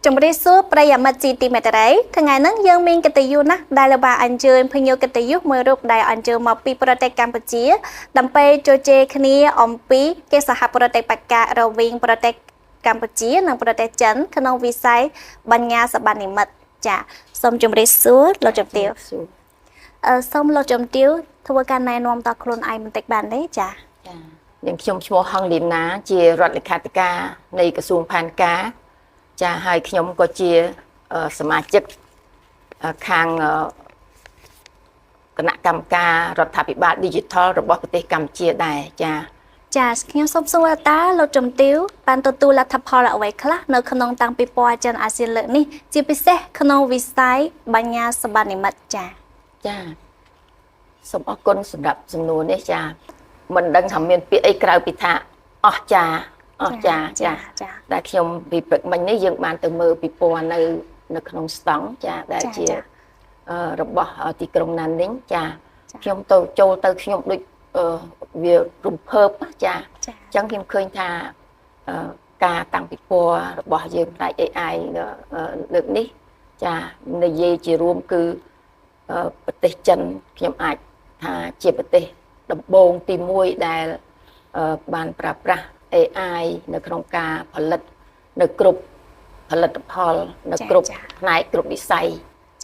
Trong đây số bây giờ chỉ tìm mẹ đấy, thằng ngày nắng dương mình cái tiêu na, đại là bà anh chơi, phơi nhiêu cái tiêu mới rút đại anh chơi mà pi protect Campuchia, đâm pe cho chơi khnia om pi, cái xã hội protect bạc cả rồi viên protect Campuchia, năng protect chân, khả năng vi sai, ban nhà sẽ ban niệm mật, chả, xong trong đây số lo trong tiêu, xong lo trong tiêu, thua cái này nom ta khuôn ai mình tách bàn đấy chả. ยังខ្ញុំឈ្មោះហងលីមណាជារដ្ឋលេខាធិការនៃក្រសួងផែនការចាហើយខ្ញុំក៏ជាសមាជិកខាងគណៈកម្មការរដ្ឋាភិបាល Digital របស់ប្រទេសកម្ពុជាដែរចា ចាខ្ញុំសូមសួរតាលោកជំទាវបានទទួលលទ្ធផលអ្វីខ្លះនៅក្នុងតាំងពីពណ៌អាចិនអាស៊ានលើកនេះជាពិសេសក្នុងវិស័យបញ្ញាសបានិមិត្តចាសូមអរគុណសម្រាប់សំណួរនេះចាមិនដឹងថាមានពាក្យអីក្រៅពីថាអស្ចារ្យដែលខ្ញុំពីព្រឹកមិញនេះយើងបានទៅមើលពិព័រណ៍នៅក្នុងស្តង់ចាដែលជារបស់ទីក្រុងណានីងចាខ្ញុំទៅចូលទៅខ្ញុំដូចវារំភើបចាអញ្ចឹងខ្ញុំឃើញថាការតាំងពិព័រណ៍របស់យើងផ្នែក AI លើកនេះចានិយាយជារួមគឺប្រទេសចិនខ្ញុំអាចថាជាប្រទេសដំបូងទី1ដែលបានប្រើប្រាស់ AI នៅក្នុងការផលិតនៅគ្រប់ផលិតផលនៅគ្រប់ផ្នែកគ្រប់វិស័យ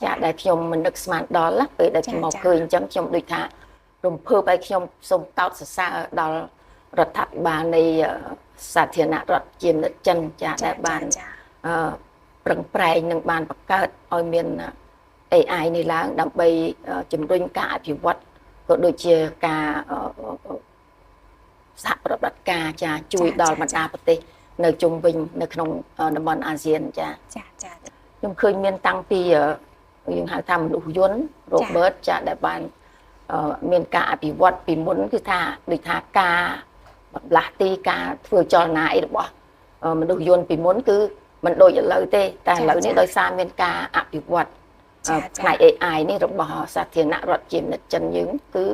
ចាដែលខ្ញុំមិននឹកស្មានដល់ពេលដែលខ្ញុំមកឃើញអញ្ចឹងខ្ញុំដូចថារំភើបឲ្យខ្ញុំសូមកោតសរសើរដល់រដ្ឋាភិបាលនៃសាធារណរដ្ឋជានិច្ចចិនចាដែលបានប្រឹងប្រែងនិងបានបង្កើតឲ្យមាន AI នេះឡើងដើម្បីជំរុញការអភិវឌ្ឍក៏ដូចជាការសហប្រតិបត្តិការចាជួយដល់បណ្ដាប្រទេសនៅជុំវិញនៅក្នុងតំបន់អាស៊ានចាខ្ញុំឃើញមានតាំងពីយើងហៅថាមនុស្សយន្ត Robert ចាដែលបានមានការអភិវឌ្ឍពីមុនគឺថាដូចថាការបម្លាស់ទីការធ្វើចលនាអីរបស់មនុស្សយន្តពីមុនគឺមិនដូចឥឡូវទេតែឥឡូវនេះដោយសារមានការអភិវឌ្ឍផ្នែក AI នេះរបស់សាធារណរដ្ឋជានិច្ចចិនយើងគឺ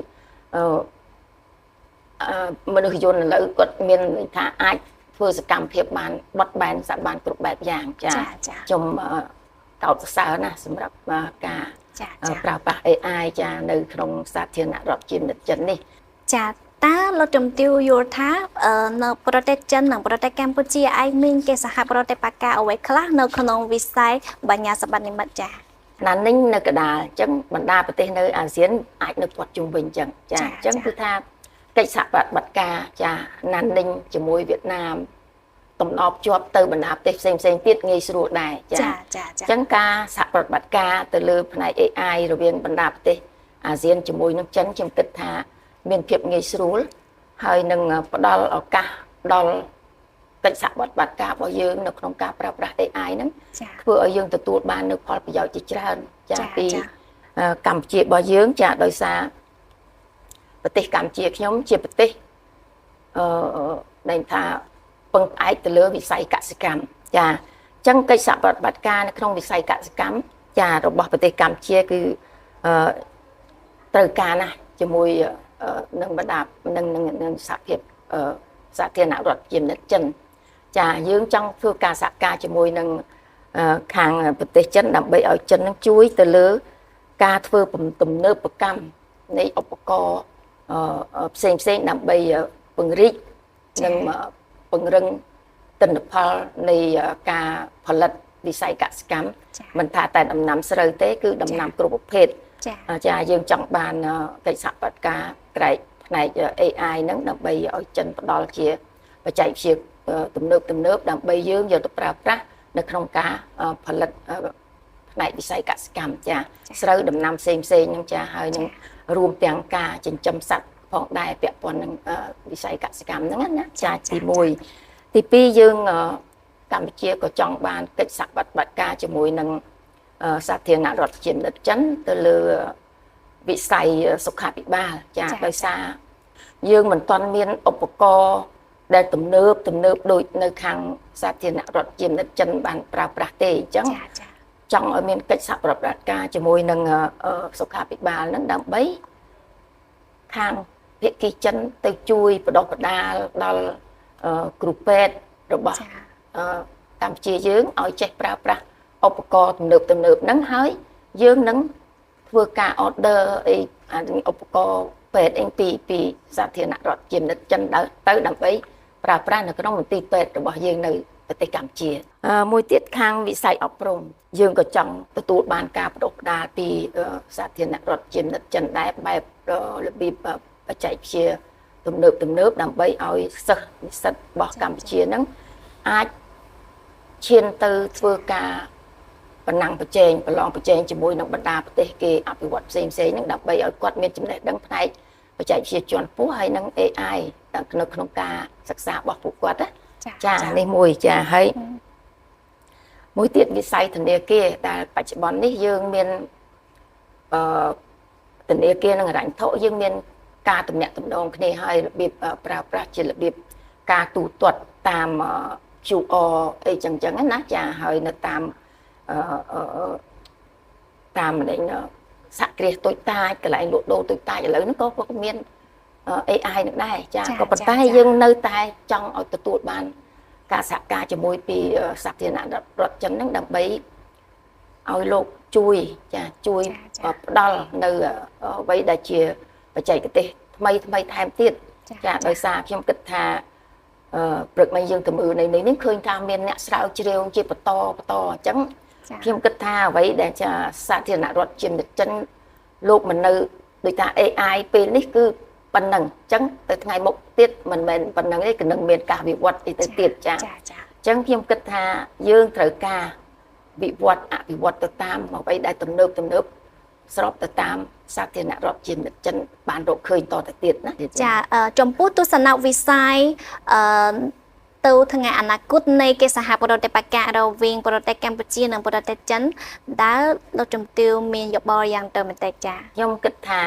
មនុស្សយន្តឥឡូវគាត់មានន័យថាអាចធ្វើសកម្មភាពបានបត់បែនសាបានគ្រប់បែបយ៉ាងចាខ្ញុំកោតសរសើរណាស់សម្រាប់ការប្រើប្រាស់ AI ចានៅក្នុងសាធារណរដ្ឋជានិច្ចចិននេះចាតើលោកជំទាវយល់ថានៅប្រទេសចិននិងប្រទេសកម្ពុជាឯងមានគេសហប្រតិបត្តិការអ្វីខ្លះនៅក្នុងវិស័យបញ្ញាសបានិមិត្តចាណានីងនៅកដាលអញ្ចឹងបណ្ដាប្រទេសនៅអាស៊ានអាចនៅព័ទ្ធជុំវិញអញ្ចឹងចាអញ្ចឹងគឺថាកិច្ចសហប្រតិបត្តិការចាណានីងជាមួយវៀតណាមតំណប់ជាប់ទៅបណ្ដាប្រទេសផ្សេងទៀតងាយស្រួលដែរចាអញ្ចឹងការសហប្រតិបត្តិការទៅលើផ្នែក AI រវាងបណ្ដាប្រទេសអាស៊ានជាមួយនឹងចិនខ្ញុំគិតថាមានភាពងាយស្រួលហើយនឹងផ្ដល់ឱកាសដល់កិច្ចសហប្រតិបត្តិការរបស់យើងនៅក្នុងការប្រើប្រាស់ AI ហ្នឹងធ្វើឲ្យយើងទទួលបាននូវផលប្រយោជន៍ជាច្រើនចាពីកម្ពុជារបស់យើងចាដោយសារប្រទេសកម្ពុជាខ្ញុំជាប្រទេសដែលថាពឹងផ្អែកទៅលើវិស័យកសិកម្មចាអញ្ចឹងកិច្ចសហប្រតិបត្តិការនៅក្នុងវិស័យកសិកម្មចារបស់ប្រទេសកម្ពុជាគឺត្រូវការណាស់ជាមួយនឹងបណ្ដានឹងសហភាពសាធារណរដ្ឋជានិច្ចចិនចាយើងចង់ធ្វើការសហការជាមួយនឹងខាងប្រទេសចិនដើម្បីឲ្យចិននឹងជួយទៅលើការធ្វើទំនើបកម្មនៃឧបករណ៍ផ្សេងដើម្បីពង្រីកនិងពង្រឹងទិន្នផលនៃការផលិតវិស័យកសិកម្មមិនថាតែដំណាំស្រូវទេគឺដំណាំគ្រប់ប្រភេទចាយើងចង់បានកិច្ចសហប្រតិការក្រែកផ្នែក AI ហ្នឹងដើម្បីឲ្យចិនផ្ដល់ជាបច្ចេកវិទ្យាទំនើបដើម្បីយើងយកទៅប្រើប្រាស់នៅក្នុងការផលិតផ្នែកវិស័យកសិកម្មចាស្រូវដំណាំផ្សេងហ្នឹងចាហើយនឹងរួមទាំងការចិញ្ចឹមសត្វផងដែរពាក់ព័ន្ធនឹងវិស័យកសិកម្មហ្នឹងណាចាទី1ទី2យើងកម្ពុជាក៏ចង់បានកិច្ចសហប្រតិបត្តិការជាមួយនឹងសាធារណរដ្ឋជានិច្ចចិនទៅលើវិស័យសុខាភិបាលចាដោយសារយើងមិនទាន់មានឧបករណ៍ដែលទំនើបដូចនៅខាងសាធារណរដ្ឋជានិច្ចចិនបានប្រើប្រាស់ទេអញ្ចឹងចង់ឲ្យមានកិច្ចសហប្រតិបត្តិការជាមួយនឹងសុខាភិបាលហ្នឹងដើម្បីខាងភាគីចិនទៅជួយបដិបដាលដល់គ្រូពេទ្យរបស់ កម្ពុជាយើងឲ្យចេះប្រើប្រាស់ឧបករណ៍ទំនើបហ្នឹងហើយយើងនឹងធ្វើការ order អីឧបករណ៍ពេទ្យអីពីសាធារណរដ្ឋជានិច្ចចិនទៅដើម្បីប្រើប្រាស់នៅក្នុងមន្ទីរពេទ្យរបស់យើងនៅប្រទេសកម្ពុជាមួយទៀតខាងវិស័យអប់រំយើងក៏ចង់ទទួលបានការបដិបដាលពីសាធារណរដ្ឋជានិច្ចចិនដែរបែបរបៀបបច្ចេកវិទ្យាទំនើបដើម្បីឲ្យសិស្សនិស្សិតរបស់កម្ពុជាហ្នឹងអាចឈានទៅធ្វើការប្រឡងប្រជែងជាមួយនឹងបណ្ដាប្រទេសគេអភិវឌ្ឍផ្សេងហ្នឹងដើម្បីឲ្យគាត់មានចំណេះដឹងផ្នែកបច្ចេកវិទ្យាជាន់ខ្ពស់ហើយនឹង AI នៅក្នុងការសិក្សារបស់ពួកគាត់ណាចានេះមួយចាហើយមួយទៀតវិស័យធនាគារដែលបច្ចុប្បន្ននេះយើងមានធនាគារនិងហិរញ្ញវត្ថុយើងមានការទំនាក់ទំនងគ្នាហើយរបៀបប្រើប្រាស់ជារបៀបការទូទាត់តាម QR អីចឹងណាចាហើយនៅតាមសហគ្រាសតូចតាចកន្លែងលក់ដូរតូចតាចឥឡូវហ្នឹងក៏មាន AI នឹងដែរចាក៏ប៉ុន្តែយើងនៅតែចង់ឲ្យទទួលបានការសហការជាមួយពីសាធារណរដ្ឋចិនហ្នឹងដើម្បីឲ្យលោកជួយផ្ដល់នៅអ្វីដែលជាបច្ចេកទេសថ្មីថែមទៀតចាដោយសារខ្ញុំគិតថាព្រឹកមិញយើងទៅមើលនៅនេះឃើញថាមានអ្នកស្រាវជ្រាវជាបន្តអញ្ចឹងខ្ញុំគិតថាអ្វីដែលសាធារណរដ្ឋជានិច្ចចិនលោកមិននៅដោយថា AI ពេលនេះគឺប៉ុណ្ណឹងអញ្ចឹងទៅថ្ងៃមុខទៀតមិនមែនប៉ុណ្ណឹងទេគឺនឹងមានការវិវត្តអីទៅទៀតចាអញ្ចឹងខ្ញុំគិតថាយើងត្រូវការវិវត្តអភិវឌ្ឍទៅតាមអ្វីដែលទំនើបស្របទៅតាមសាធារណរដ្ឋជានិច្ចចិនបានរកឃើញតទៅទៀតណាចាចំពោះទស្សនវិស័យទៅថ្ងៃអនាគតនៃកិច្ចសហប្រតិបត្តិការរវាងប្រទេសកម្ពុជានិងប្រទេសចិនដែលលោកជំទាវមានយោបល់យ៉ាងទៅមែនទេចាខ្ញុំគិតថា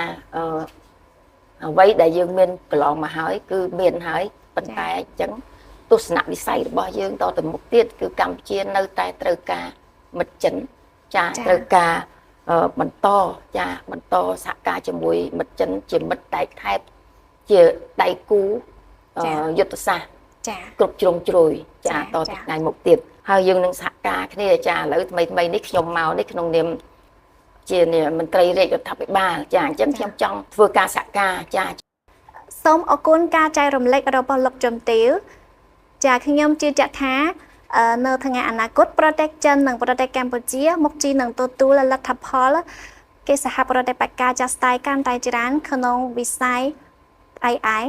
អ្វីដែលយើងមានកន្លងមកហើយគឺមានហើយប៉ុន្តែអញ្ចឹងទស្សនវិស័យរបស់យើងតទៅមុខទៀតគឺកម្ពុជានៅតែត្រូវការមិត្តចិនត្រូវការបន្តសហការជាមួយមិត្តចិនជាមិត្តដៃថែបជាដៃគូយុទ្ធសាស្ត្រគ្រប់ជ្រុងជ្រោយតទៅថ្ងៃមុខទៀតហើយយើងនឹងសហការគ្នាឥឡូវថ្មីនេះខ្ញុំមកនេះក្នុងនាមជាមន្ត្រីរាជរដ្ឋាភិបាលអញ្ចឹងខ្ញុំចង់ធ្វើការសហការសូមអរគុណការចែករំលែករបស់លោកជំទាវខ្ញុំជឿជាក់ថានៅថ្ងៃអនាគតប្រទេសចិននិងប្រទេសកម្ពុជាមុខជីនឹងទទួលលទ្ធផលកិច្ចសហប្រតិបត្តិការស្ទាយកាន់តែច្រើនក្នុងវិស័យ AI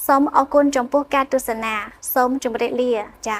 សូមអរគុណចំពោះការទស្សនាសូមជម្រាបលាចា